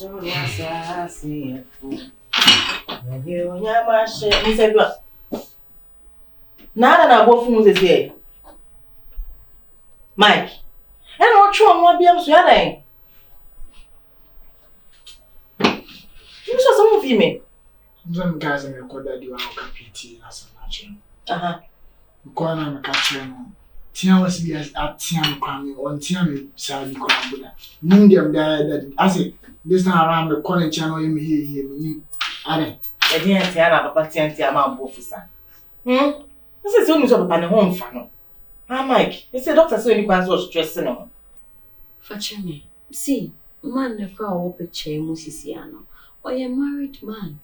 so yes, I see it. You never share. He said, "What? Now that both phones is here, Mike. And what you want to be? I'm so young. You saw some of me. Some guys are going to do our PT as a match. Go on and catch him. Tia was be as at Tiam Kwame on Tiam Sally Kwambuda. Mundium died I say this time around the corner channel him here. Are I didn't tell Papa Tiama Bofisa. This is only so Papa home fan. Mike, it's a doctor so you can so stressing on. Fachame, see, man the crowd picture Musiciano. Or a married man.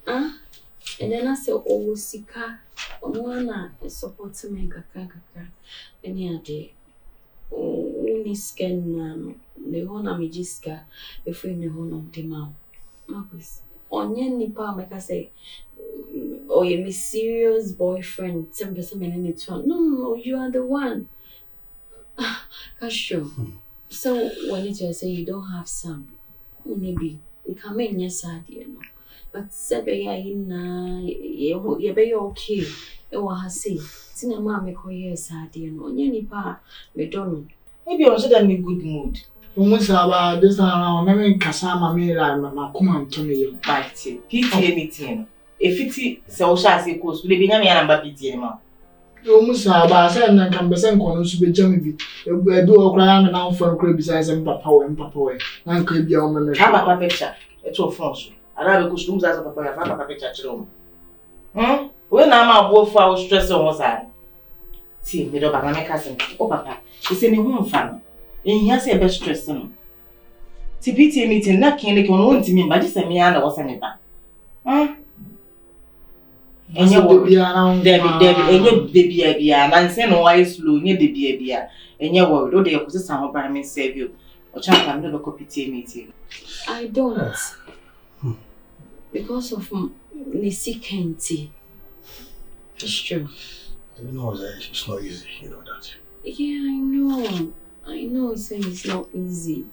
And then I say, oh, Sika, one support me, Kaka, any day. Oh, only scan the honor me jiska before the honor of the mouth. Marcus, on any part, make I say, oh, you're my serious boyfriend, 7% minutes. No, you are the one. That's true. So, when you say you don't have some, maybe you come in your side, you know. But Sebeya you be okay. It was say, Tina mamma call you sad, you know, any pa, me don't. Maybe I should have in good mood. Almost about this time, I mean, Cassama me like my command to me. Right, PTA meeting. If it's so shall say, course, will be a number PTA. Almost about saying that can be sent on to be Jamie. We do a crime and out for a crib besides and Papa and Papa. And could be on the have a picture. It's all France. I have a costume as a Papa picture room. When I'm both for our stress on one side. See, the dog, my cousin. Oh, Papa, it's in a home fan. And he has a best stress. TPT meeting, not can they want to me, but this a me and I was any back. And you be around Debbie, and you baby, and send no wise slow near the baby, and you were, though they are some of my save you, or chance I'm never copy meeting. I don't. Because of Nisi Kenty. It's true. You know that it's not easy, you know that. Yeah, I know it's not easy.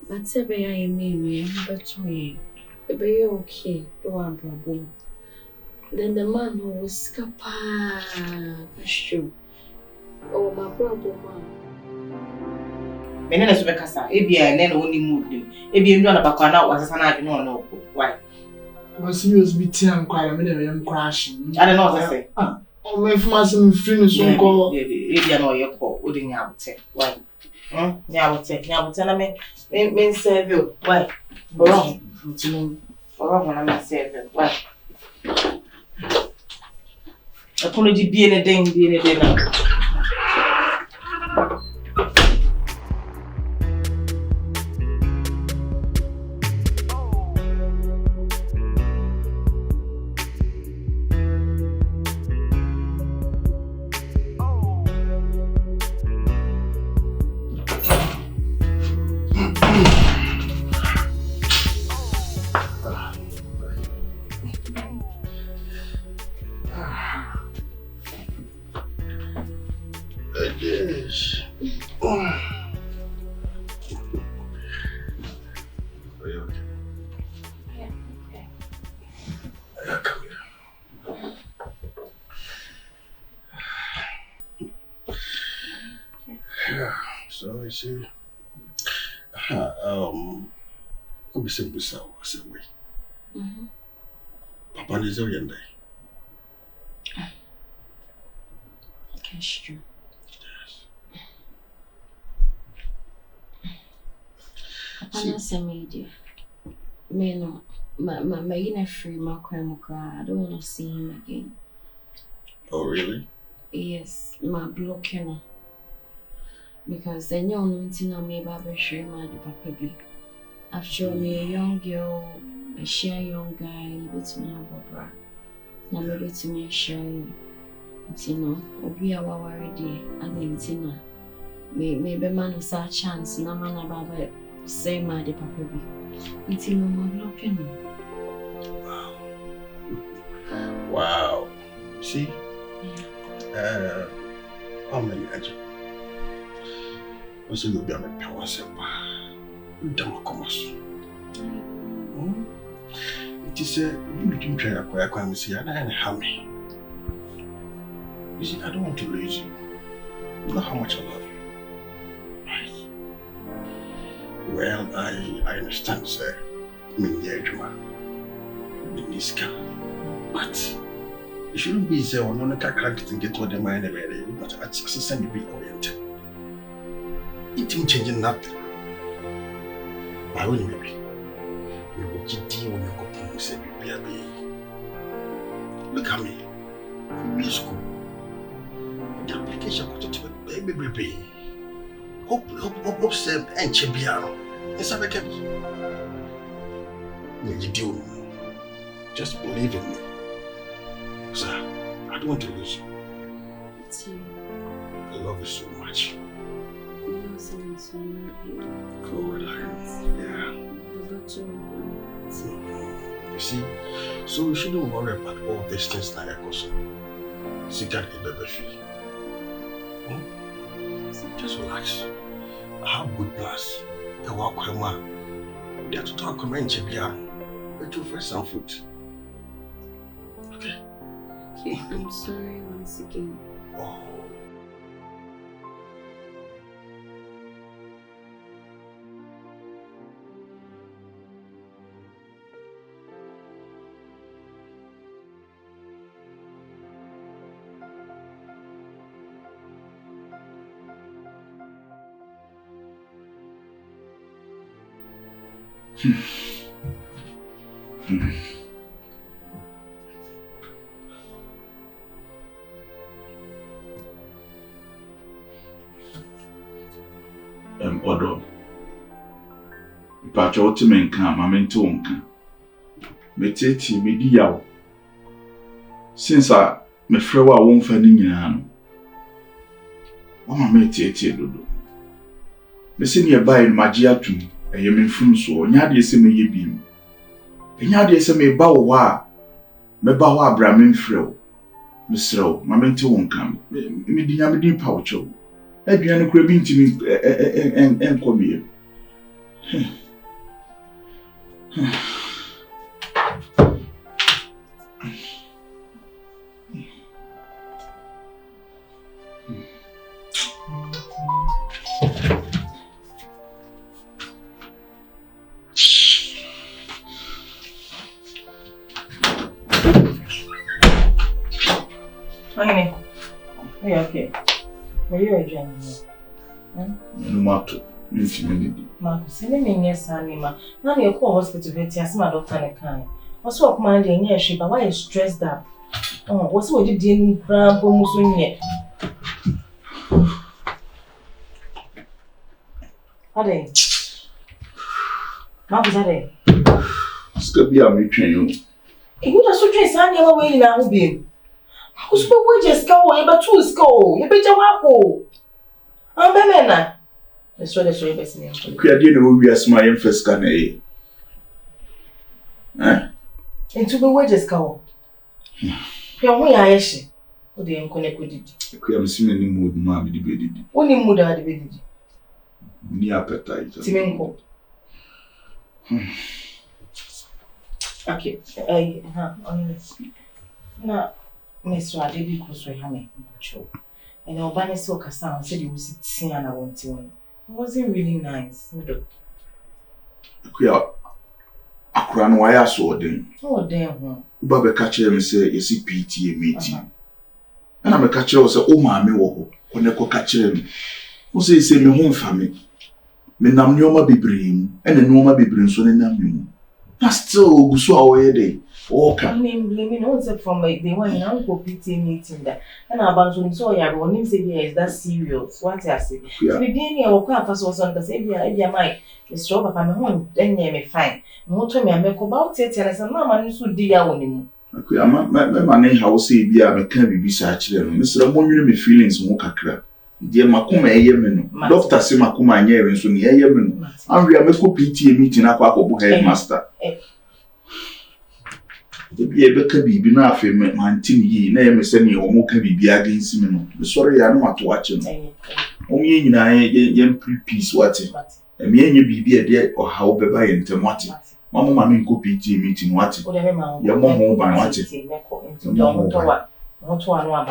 But Sebeya me, but we be okay, do our problem. Then the man who was scapa, that's true. Oh, my problem. Menene sobe kasa ebia ene na oni mood nim ebia ndu na bakwa na wasesa na adwe no why was serious beating and quite a minute crashing. I don't know what to say. Oh, my information free so call ebia no ye ko odi nya abote why nya abote na me serve why wrong na me serve why akono di bie ne den na Yes. Are you okay? Yeah, okay. Yeah, come here. Yeah, so I see. Could be simple, so same way. Papa is a young day. That's true. Papa say media. Me no, my inner free my crime cry. I don't want to see him again. Oh really? Yes, my blocking. Because then you know nothing on me about share my papa be. After me a young girl, a share young guy, with me a bobra. Now maybe to me share you. You know, we are already and then maybe man was a chance, no man about say my papa be. It's in my blocking. Wow. See? How many agents? Also, you'll be on a power simple. Damacomas. It is a you try to acquire currency and hammy. You see, I don't want to lose you. You know how much I love you. Right? Well, I understand, sir. But you shouldn't be there or not cracked and get what the mind of it. But at success and be oriented. It ain't changing nothing. I will maybe. We will get you when you go to say baby. Look at me. Me school. The application got to baby. Hope send and Chibiano. It's a can you do. Just believe in me. Sir, I don't want to lose you. It's you. I love you so much. You so Good, yeah. You see, so you shouldn't worry about all these things now, See, that is the fee. Just relax. I have good plans. I walk with my. They are to talk about Chibiano. But you first some food. Okay? Okay, I'm sorry once again. Oh. Odo. Pacha ultimate can, mamento unka. Meteti me di yaw. Since me frewa won fa ni nyina no. Mama meteti dodo. Me se ne ba in magi atum, eye me fum so, nya de se me ye bim. Enya de se me ba wo a, me ba wo abra me mfrew. Me srew, mamento unka. Me di nya me di pa wo cho. Aduane kura bi ntimi enkomie. Okay. Yeah, okay. Are you a gentleman? No matter. Marcus, send me yes, Anima. Now you call hospital vet, yes, my doctor. What's what mind in your ship? Why you stressed up? Oh, what's what you didn't grab almost yet? Are they? Marcus, are they? Scabby, I'm reaching you. If you just trace Sandy away in our beam. Who's the wages go? You but two go. You better walk. I'm Bemena. Let's try the best name. I didn't know we are smiling first can eh? Into the wages go. Your way I she. What do you connect with it? I am seeing any mood, mammy, the baby. Only mood I did. Near appetite. Timenko. Okay. Now, Miss Radley because we have me. And our banner so Cassan said you would sit and I want one. It wasn't really nice. Akran why so then. Oh, damn. Baba catch him say, you see PTA meeting. And I'm a catcher was a oh, mammy, when I could catch him. Who say me home family? Me nam nyoma bibrim, and the noma bibrim so ne nam. That's still so away day. Okay. I mean, blaming also from like the one in Uncle PTA meeting that. And about when so ya go nim say is that serious. What I say. So be any our kwa first was on the say bia my Mr. Papa me home then me fine. Me ho to me make about it and say na man so di ya woni mu. Okay, my name how say bia me can be bisa akire no. Mr. Monwini me feelings mo kakra. Die makoma eye me no. Doctor say makoma anya e nso ne eye me no. Anwe a me ko PTA meeting akwa akọ headmaster. Ebi ebeka bibi na afi me mantin yi na ye me se ne omo ka bibi against me no. Me sorry ya no ato ache no. Omo ye nyina ye peace wate. me any be a dear or how be by in Temati. Mamma mean copy meeting what? Your mom by what?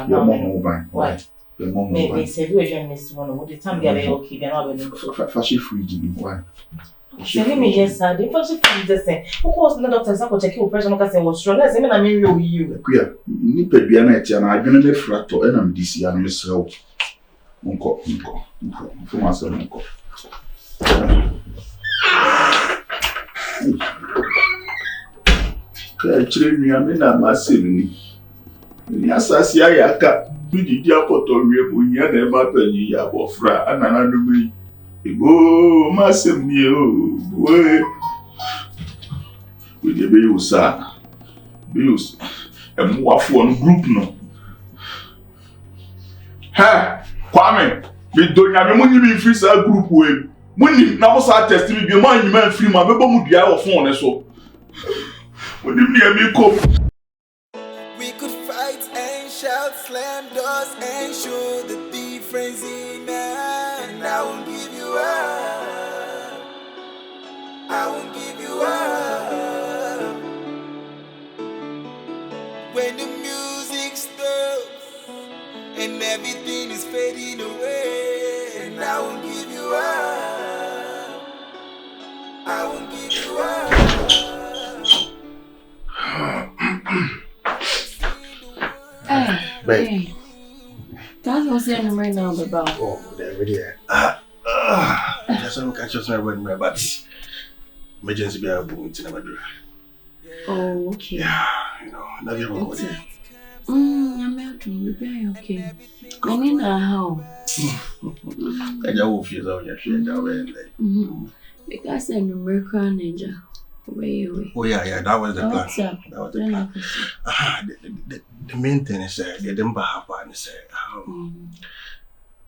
Your mom by what? Maybe say you journalist one of the time you are okay, you're not fashion free to be why. Let me just say, the first thing is say, of course, the doctor is not checking your pressure. Because I was strong. Let's say, I mean, you. Queer. You pay be an item. I don't know fractal, and I'm this year. I'm myself. Uncle. For myself, uncle. Actually, me, I'm not massive. Yes, I see. I got. You did your photo. We are never paying you. Abofra, and another way. Oh, massive new way. With the bills, bills, and waffle one group no. Ha! Kwame, we don't have money in free cell group way. Money now was our test me be money man free my baby would be our phone so. When you near me come. We could fight and shout, slam doors and show the difference in man. I won't give you up. I won't give you up. When the music stops and everything is fading away, and I won't give you up. I won't give you up. Hey. That's what's saying right now, Baba. Oh, there we are. Just some catch us my word, but emergency be a boom to never do. Oh, okay. Yeah, you know, now you're okay. I'm out to be okay. I need a how. I just feel on your shit away. Because I'm American ninja. Oh yeah, that was the plan. That was the plan. The main thing is they didn't have one. Say,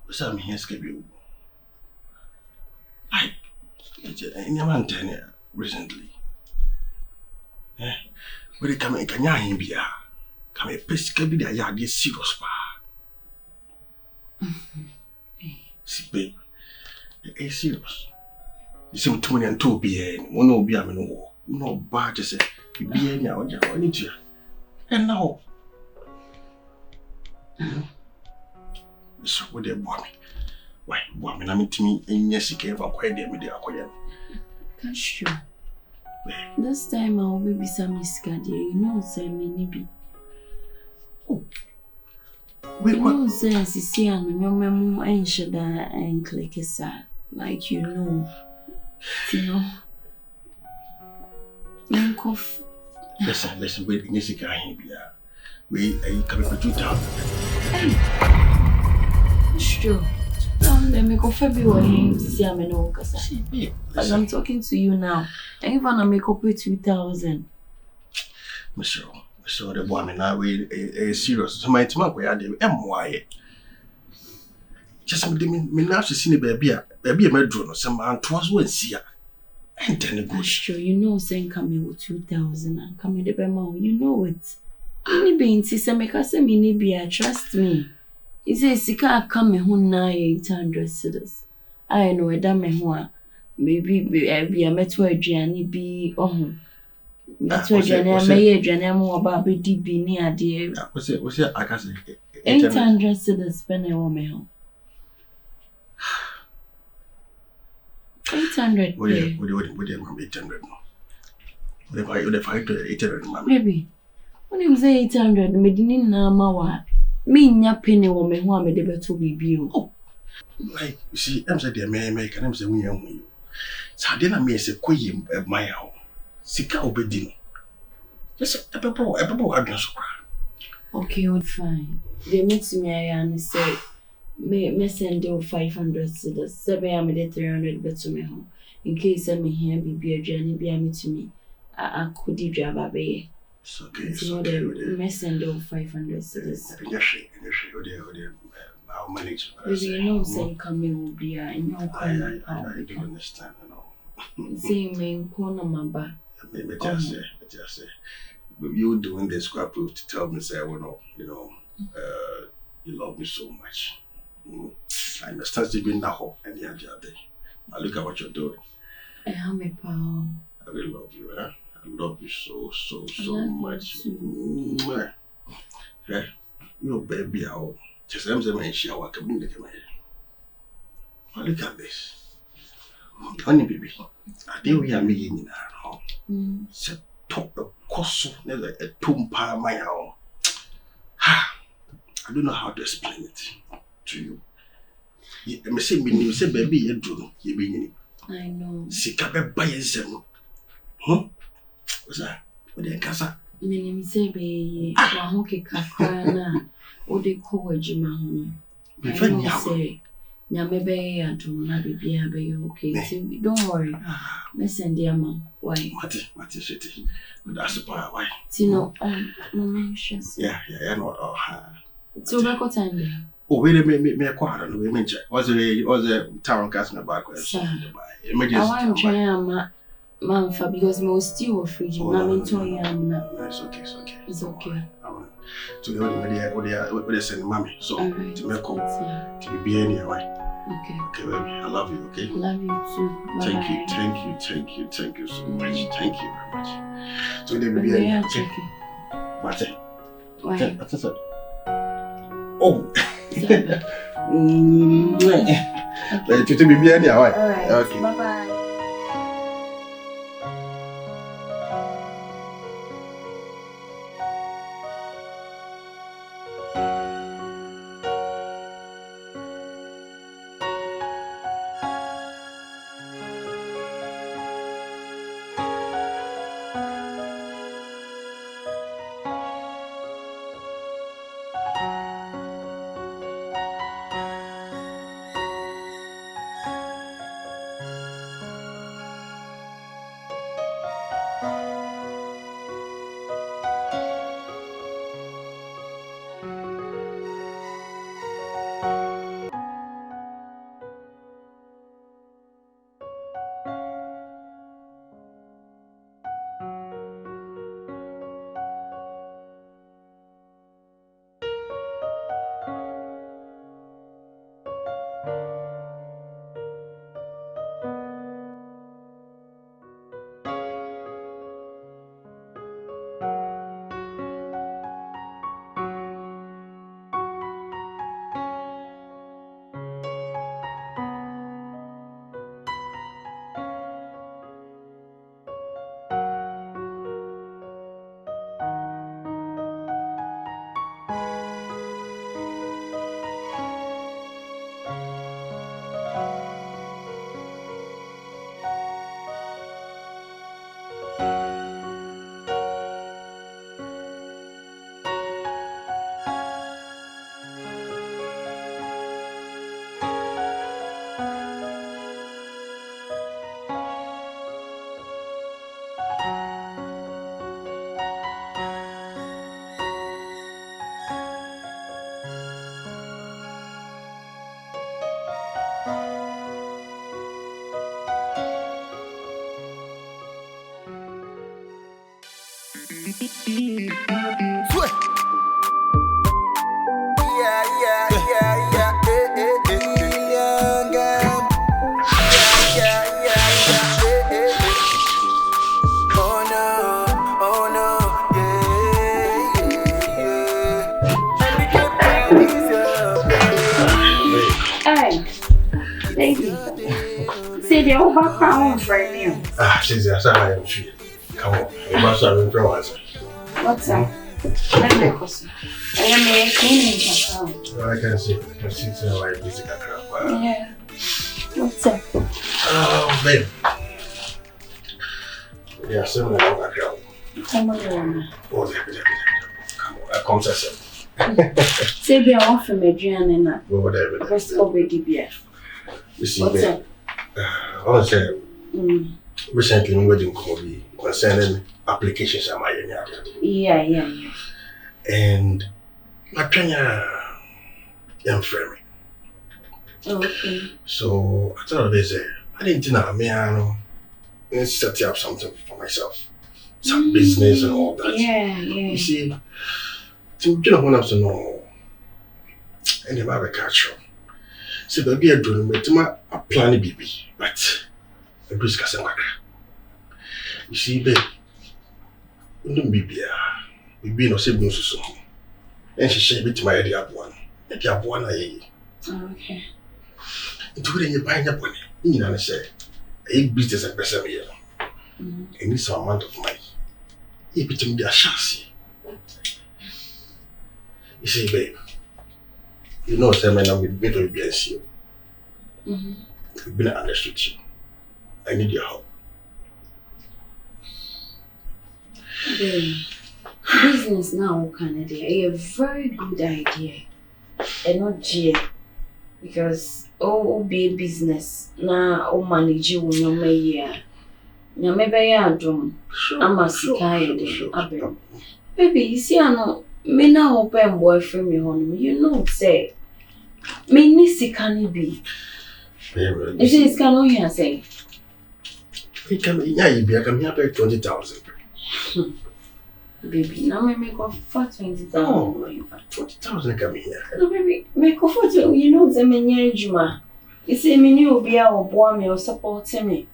what's I'm here schedule? Like, in your man recently. Eh, but they come in Kenya in Bia. Come a pesca be the yard is serious pa. See, babe, it's serious. You see, 20 and 2 p.m. One will be a man. No bad to say, you be any out there, I need you. And now, so what they bought me. Why, woman, I mean to me, and yes, he came from quite there with the acquaintance. That's true. This time I will be some miscarriage. You know, say me nibi. Oh, wait, you what? know, say see, and your memo ain't shada and click a sad, like you know. Listen, wait, in this guy here, we are coming for 2,000. Sure. Let me go February to see I'm in all as I'm talking to you now. And even I make up with 2,000. Monsieur, the woman now we serious. So my team we are the MY. Just me now to see the baby a medro, some man twas when see her. And then go. Sure, you know, saying coming with 2,000 and coming the Bemo, you know it. Any being to make us a mini beer, trust me. He says, Sika come who na 800 cedars. I know a damn one. Maybe be a metro journey be on. Metro journey, may a journey more about be near dear. Was it? I can say 800 cedars spend a woman. 800. What 800? What if I do 800? Maybe. When you say 800, me didn't know my me nya penny woman who made the better be. Oh, like, you see, I'm saying, may can I say, we are you. So then I may say, quay my own. Sika obedin. Just a pebble, I don't okay, fine. They mix me and say, may send you 500 cedars. 7 I made 300 better me home. In case I may hear be a journey be a me to me. I could drive a bay. It's okay. It's okay. May send you 500 cedars. I'll manage. You know, saying coming will be a new kind. I don't understand, you know. Say, main corner my back. Maybe just say, you doing this scrap proof to tell me, say, well, you know, you love me so much. I understand you being now any other day. look at what you're doing. I'm a pal. I really love you, eh? I love you so much. Yeah, your baby out. Just I'm saying, she our community. Look at this. Honey, baby. I think we are meeting now. Se top the cost never a tumpa my own. I don't know how to explain it to you. You say baby you do you be I know. Sikabe buy them. Huh? What's that? What the casa? Meaning say be wa hoke kakra na o de ko ejima ho. I know say nyame be adum na bibia be okay. Don't worry. Me send your mom. Why? Mati city. That's the part why. Tino no anxious. Yeah, no. So back what time there? Oh, wait a minute, me a quarter. We mention was a town casting about question. I want to try man for because most still were free. I'm into it's okay. It's okay. So the only send mommy. So to make up to be anyway. Okay, baby. I love you, okay? Love you too. Thank you so much. Thank you very much. So they will be okay. What's it? What's it? Oh. To be anyway. Alright. Okay. Bye-bye. Since I am free. Come on, you must have been promised. What's up? I can see. I can see it's like busy. Yeah. What's up? Oh, babe. Yeah, similar to that. Come on. Oh, come on, I come to say. Say, be off from Adrian and whatever. First already be. What's up? I want to say, recently, I'm going to be concerning applications. Yeah. And my Kenya young friend. Okay. So I thought they say, I didn't know, I set up something for myself. Some business and all that. Yeah. You see, so you don't want to know any about the culture. So baby I do me a plan baby, but I do discuss it. You see, babe, baby no say so. And she said bit my idea one. Okay. It would you buy your money. You know, say a business and person here. And it's some amount of money. It became their chance. You see, babe, you know, some men with me to be you. I've been understood you. I need your help. Business now, Canada, a very good idea. And not G. Because be a business. Now, manage you no me year. Now, maybe I don't. I'm a sky. Baby, you see, I know. Me na open boyfriend me home. You know, say. Me nisi can be. Is it can only here say? He can, yeah, you be. I come here pay 20,000. Baby, now me make off for 20,000. Oh, 20,000 come here. No, baby, make off for you know the many juma. You say me new be our boy me or support me.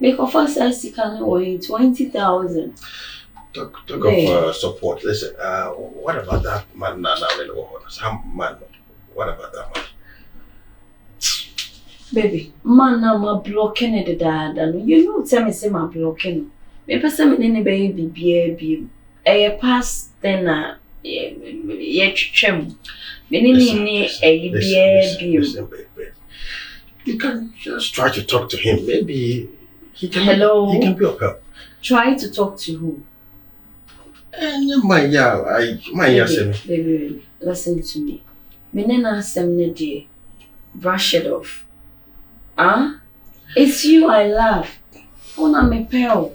Make off for say can only 20,000. Talk of support. Listen, what about that man now? Some man. What about that man? Baby, man now my blocking it dad and you know tell me say my blocking. Me person me ne baby a pass then ye twem. Me ni Listen, baby. You can just try to talk to him. Maybe he can. Hello. He can be of help. Try to talk to who? Baby, listen to me. Menena semne dear. Brush it off. It's you I love. Ona me pal.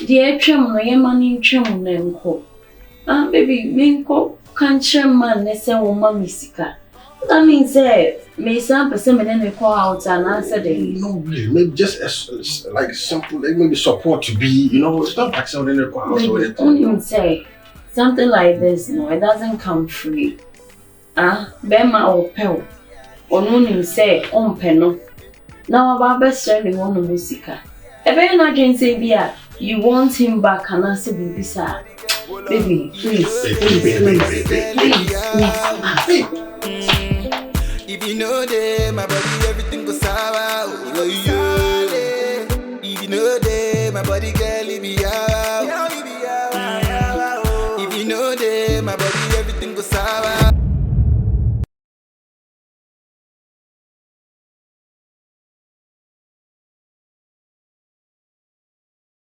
Dear chum no ye money chum nenko. Baby, minko can't man listen woman misika. That means may some person me call out and answer them. No, maybe just like simple, like maybe support to be, you know, it's not like someone in the call out or anything. Only say something like this, no, it doesn't come free. Bema or pel. Or no, say, peno. Now about best selling one of musica. A very not say, Bia, you want him back and answer baby, sir. Baby, please.